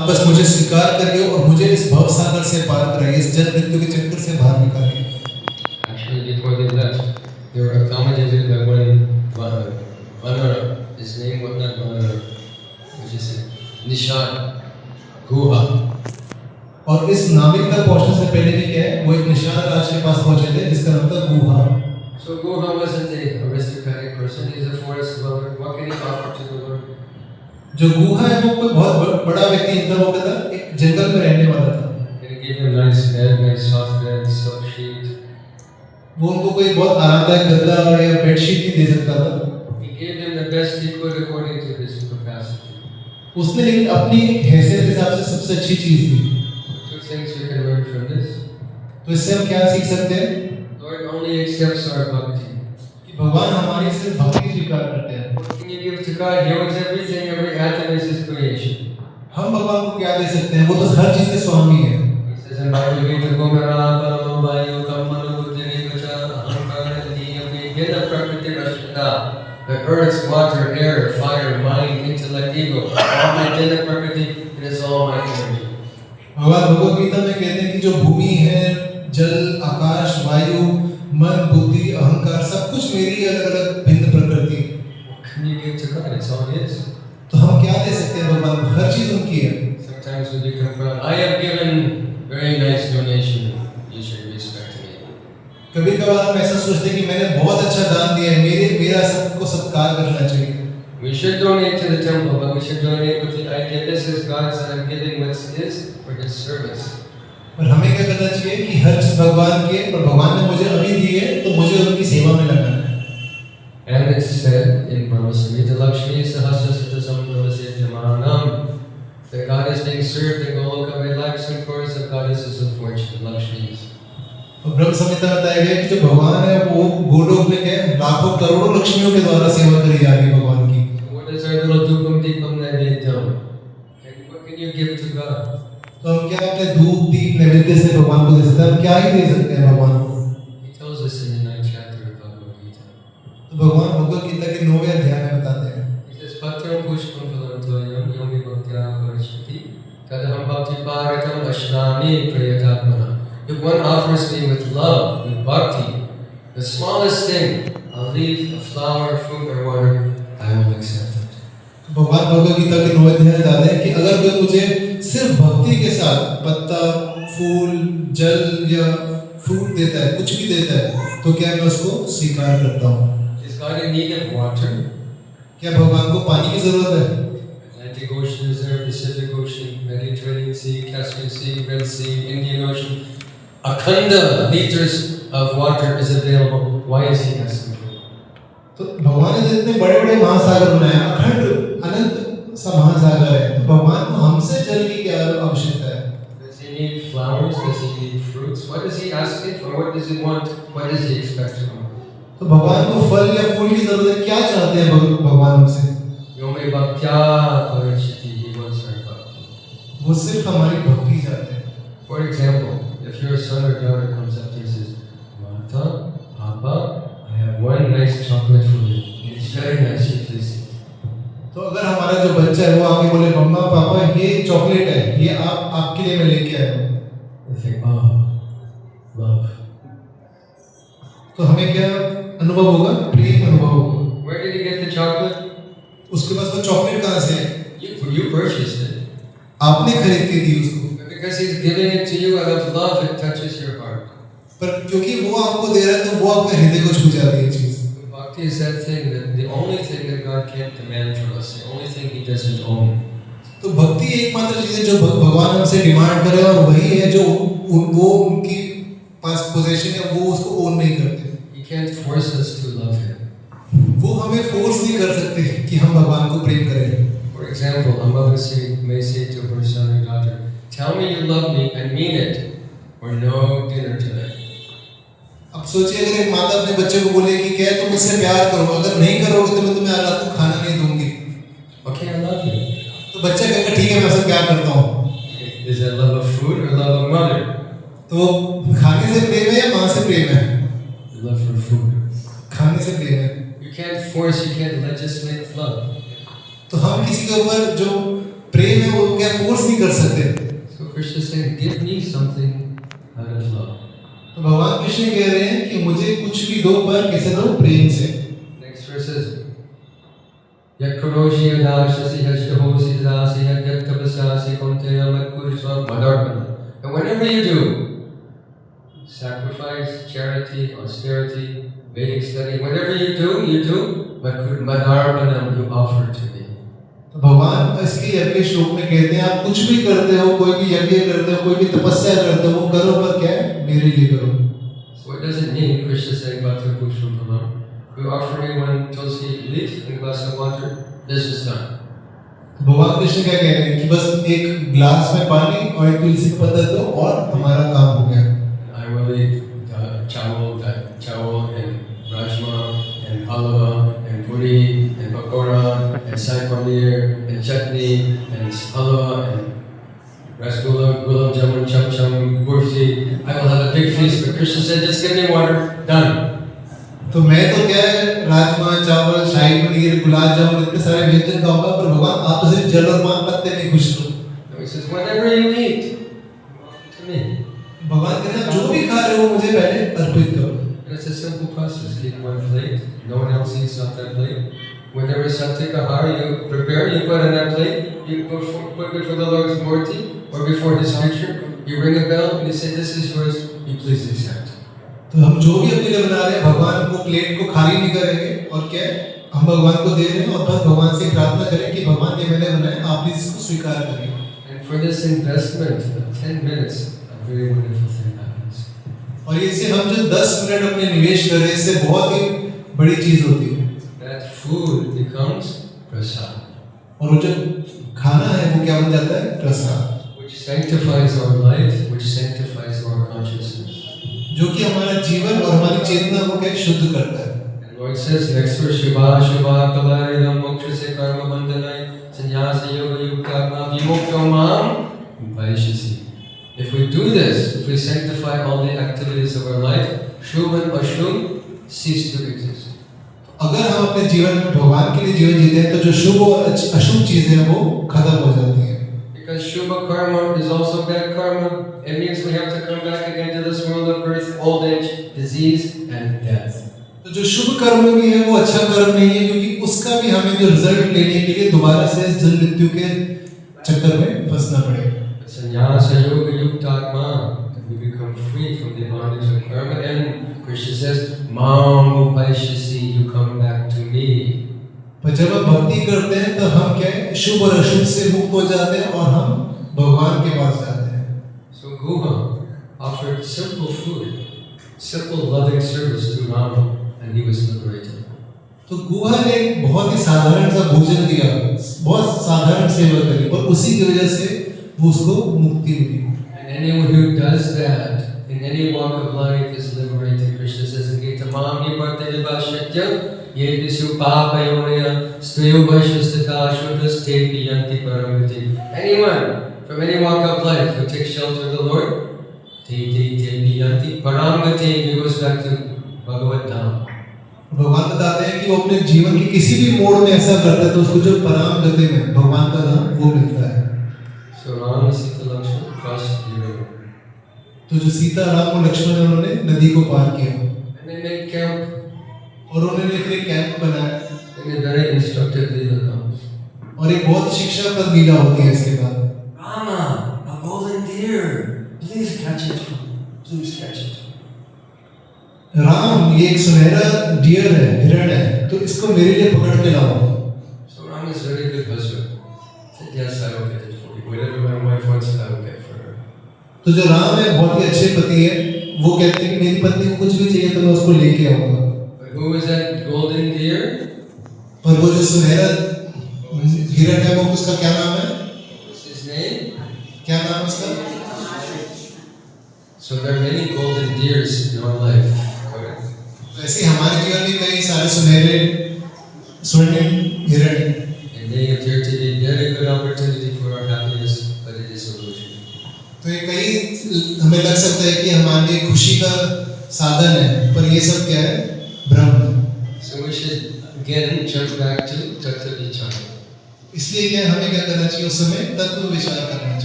बस मुझे स्वीकार करिए और मुझे इस भव सागर से पार कराइए, इस जल मृत्यु के चक्कर से बाहर निकालिए। Actually, before they left, they were accommodated by one Vanara. His name was not Vanara. What did you say? Nishad Guha. और इस नाविक तक पहुंचने से पहले भी क्या है, वो एक निशान राज के पास पहुंचे थे जिसका नाम था गुहा। So Guha wasn't an aristocratic person. He's a forest dweller. What can he offer to the Lord? जो गुहा है वो कोई बहुत बड़ा व्यक्ति नहीं था, वो क्या था, एक जंगल में रहने वाला था। Can he give him nice bed, nice soft bed, silk sheet? वो उनको कोई बहुत आरामदायक गद्दा या बेडशीट नहीं दे सकता था। He gave him the best he could according to his capacity. उसने लेकिन अपनी हैसियत के हिसाब से सबसे अच्छी चीज दी। Two things we can learn from this. तो इससे हम क्या सीख सकते हैं? Lord only accepts our bhakti. कि भगवान हमारी सिर्फ भक्ति स्वीकार करते हैं। What can you give to God? He owns everything. Every atom is His creation. हम भगवान को क्या दे सकते हैं? वो तो हर चीज के स्वामी है। He says in Bhagavad Gita, Gomara, Paramo, Vayu, Kammanu, Buddhini, Vacha, Ahankara, Niyami, Gita, Prakriti, Rashada. The earth, water, air, fire, mind, intellect, ego. All my Gita, Prakriti, it is all my energy. भगवान भगवद गीता में कहते हैं कि जो भूमि है, जल, आकाश, वायु, मन, बुद्धि, अहंकार, सब कुछ मेरी अलग-अलग भिन्न प्रकृति। What can you give to God? It's all His. तो हम क्या दे सकते हैं भगवान को? हर चीज उनकी है। Sometimes we become proud. I have given very nice donation. You should respect me. कभी-कभार हम ऐसा सोचते हैं कि मैंने बहुत अच्छा दान दिया है, मेरा सबको सत्कार करना चाहिए। We should donate to the temple, but we should donate with the idea this is God's and I'm giving what's His for His service. और हमें क्या करना चाहिए कि हर चीज भगवान की है, पर भगवान ने मुझे अभी दी है तो मुझे उनकी सेवा में लगाना है। And it's said in Brahmasamhita Lakshmi Sahasra Samnavasya Mahanam that God is being served in Goloka by lakhs and crores of goddesses of fortune, Lakshmis. और ब्रह्म संहिता में बताया गया कि जो भगवान है वो गोलोक में क्या लाखों करोड़ों लक्ष्मियों के द्वारा सेवा करी जा रही है भगवान की। What is our little Dupam Deepam Naivedyam? What can you give to God? तो हम क्या अपने धूप दीप नैवेद्य से भगवान को दे सकते हैं? हम क्या ही दे सकते हैं भगवान को? He tells us in the 9th chapter of Bhagavad Gita. तो भगवान भगवद गीता के 9वें अध्याय में बताते हैं। He says, Patram Pushpam Phalantoyam Yomi Bhaktya Parishati Tadaham Bhakti Bhagatam Ashrami Prayatatmana. If one offers me with love, with bhakti, the smallest thing, a leaf, a flower, fruit or water, I will accept it. भगवान भगवद गीता के 9वें अध्याय में बताते हैं कि अगर कोई मुझे सिर्फ भक्ति के साथ पत्ता, फूल, जल या फ्रूट देता है, कुछ भी देता है, तो क्या मैं उसको स्वीकार करता हूँ? Is God in need of water? क्या भगवान को पानी की जरूरत है? Atlantic Ocean is there, Pacific Ocean, Mediterranean Sea, Caspian Sea, Red Sea, Indian Ocean. Akhanda liters of water is available. Why is He asking for it? तो भगवान ने जितने बड़े-बड़े महासागर बनाए, अखंड अनंत सा महासागर है, तो भगवान को हमसे जल की क्या आवश्यकता है? Does He need flowers? Does He need fruits? What is He asking for? What does He want? What does He expect from us? तो भगवान को फल या फूल की जरूरत है, क्या चाहते हैं भगवान हमसे? Yomi Bhaktya Parishati, He wants our bhakti. वो सिर्फ हमारी भक्ति चाहते हैं। For example, if your son or daughter comes up to you and says, Mata, Papa, I have one nice chocolate for you. It's very nice, you please eat. तो अगर हमारा जो बच्चा है वो आके बोले मम्मा पापा ये चॉकलेट है, ये आपके लिए मैं लेके आया हूँ, You think, oh, love. तो हमें क्या अनुभव होगा? प्रेम अनुभव होगा। Where did he get the chocolate? उसके पास वो चॉकलेट कहाँ से है? You purchased it. आपने खरीद के दी उसको। But because he's giving it to you out of love, it touches your heart. पर क्योंकि वो आपको दे रहा है तो वो आपके हृदय को छू जाती है चीज। Bhakti is that thing, that the only thing that God can't demand from us, the only thing He doesn't own. तो भक्ति एकमात्र चीज है जो भगवान हमसे डिमांड करे और वही है जो वो उनकी पास पोजीशन है, वो उसको ओन नहीं करते। He can't force us to love Him. वो हमें फोर्स नहीं कर सकते कि हम भगवान को प्रेम करें। For example, a mother may say to her son or daughter, "Tell me you love me and mean it, or no dinner tonight." अब सोचिए अगर एक माता अपने बच्चे को बोले कि क्या तुम मुझसे प्यार करो, अगर नहीं करोगे तो मैं तुम्हें आज रात को खाना नहीं दूंगी। Okay, I love you. तो बच्चा कहेगा ठीक है मैं आपसे प्यार करता हूँ। Is that love of food or love of mother? तो खाने से प्रेम है या माँ से प्रेम है? Love for food. खाने से प्रेम है। You can't force, you can't legislate love. तो हम किसी के ऊपर जो प्रेम है वो क्या फोर्स नहीं कर Krishna is saying, give me something out of love. तो भगवान कृष्ण कह रहे हैं कि मुझे कुछ भी दो, पर कैसे दो? प्रेम से। Next verse is, Yat karoshi yadashasi yashtahosi dasi yat tapasasi konteya matkuriswa madarpana. And whenever you do sacrifice, charity, austerity, Vedic study, whatever you do, madarpanam, you offer to me. तो भगवान इसके अगले श्लोक में कहते हैं, आप कुछ भी करते हो, कोई भी यज्ञ करते हो, कोई भी तपस्या करते हो, वो करो, पर क्या है? मेरे लिए करो। So what does it mean, Krishna saying Bhakti Pushpam Pranam? We're offering one tulsi leaf and a glass of water, this is done. भगवान कृष्ण क्या कह रहे हैं कि बस एक ग्लास में पानी और एक तुलसी का पत्ता दो और हमारा काम हो गया। I will eat chawal and rajma and halwa and puri and pakora and saag paneer and chutney and halwa and rasgulla, gulab jamun, cham cham, burfi. I will have a big feast. But Krishna said, just give me water, done. तो मैं तो क्या है, राजमा, चावल, शाही पनीर, गुलाब जामुन, इतने सारे व्यंजन खाऊंगा, पर भगवान आप तो सिर्फ जल और पान पत्ते में खुश हो। He says, whatever you eat, to me. भगवान कह रहे हैं, जो भी खा रहे हो मुझे पहले अर्पित करो। And it's a simple process. Keep one plate. No one else eats off that plate. Whenever Satyakahara you prepare, you put on that plate. You put it for the Lord's Murti or before His picture. You ring a bell and you say, "This is yours. You please accept." तो हम जो भी अपने लिए बना रहे हैं, भगवान को प्लेट को खाली नहीं करेंगे, और क्या है, हम भगवान को दे रहे हैं और बस भगवान से प्रार्थना करें कि भगवान ये मैंने बनाया, आप प्लीज इसको स्वीकार करिए। And for this investment of 10 minutes, a very wonderful thing happens. और इससे हम जो 10 मिनट अपने निवेश कर रहे हैं, इससे बहुत ही बड़ी चीज होती है। That food becomes prasad, और वो जो खाना है वो क्या बन जाता है? प्रसाद, which sanctifies our life, which sanctifies our consciousness. जो कि हमारा जीवन और हमारी चेतना को क्या शुद्ध करता है। And Lord says next verse, Shubha Shubha Kalayam Mokshase Karma Bandhanai Sannyasa Yoga Yukta Vimukto Mam Vaishasi. If we do this, if we sanctify all the activities of our life, Shubh and Ashubh cease to exist. अगर हम अपने जीवन में भगवान के लिए जीवन जीते हैं, तो जो शुभ और अशुभ चीजें हैं वो खत्म हो जाती हैं। Because Shubha karma is also bad karma. It means we have to come back again to this world of birth, old age, disease, and death. तो जो शुभ कर्म भी है वो अच्छा कर्म नहीं है, क्योंकि उसका भी हमें जो रिजल्ट लेने के लिए दोबारा से जन्म मृत्यु के चक्कर में फंसना पड़ेगा। Sannyasa yoga yukta atma, we become free from the bondage of karma, and Krishna says, "Mam upaishasi," you come back to me. पर जब हम भक्ति करते हैं तब हम क्या है, शुभ और अशुभ से मुक्त हो जाते हैं और हम भगवान के पास जाते हैं। So Guha offered simple food, simple loving service to Rama, and he was liberated. तो गुहा ने एक बहुत ही साधारण सा भोजन दिया, बहुत साधारण सेवा करी, और उसी की वजह से वो उसको मुक्ति मिली। And anyone who does that in any walk of life is liberated. Krishna says in Gita, "Mami bhakti vashyatya ye disu papayonaya stvayo vaishyastata shuddhaste piyanti paramati." Anyone from any walk of life who takes shelter of the Lord, te piyanti paramati, he goes back to Bhagavad Dham. भगवान बताते हैं कि वो अपने जीवन के किसी भी मोड़ में ऐसा करता है तो उसको जो पराम गति में भगवान का नाम वो मिलता है। So Ram, Sita, Lakshmana crossed the river. तो जो सीता, राम और लक्ष्मण है, उन्होंने नदी को पार किया And they made camp. और उन्होंने फिर एक कैंप बनाया, And a very instructive leela comes. और एक बहुत शिक्षाप्रद लीला होती है इसके बाद। Rama, a golden deer. Please catch it. Please catch it. Ram, ये एक सुनहरा डियर है, हिरण है, तो इसको मेरे लिए पकड़ के लाओ। So Ram is a very good husband. He said, "Yes, I will get it for you. Whatever my wife wants, I will get for her." तो जो राम है बहुत ही अच्छे पति है, वो कहते हैं कि मेरी पत्नी को कुछ भी चाहिए तो मैं उसको लेके आऊंगा। But who is that golden deer? पर वो जो सुनहरा हिरण है, वो उसका क्या नाम है? What's his name? क्या नाम है उसका? So there are many golden deers in our life. Correct. ऐसे हमारे जीवन में कई सारे सुनहरे स्वर्णिम हिरण हैं। And they appear to be very good opportunity for our happiness, but it is illusion. तो ये कई हमें लग सकता है कि हमारे लिए खुशी का साधन है, पर ये सब क्या है? भ्रम है। So we should again jump back to Tattva Vichara. इसलिए क्या हमें क्या करना चाहिए? उस समय तत्व विचार करना चाहिए।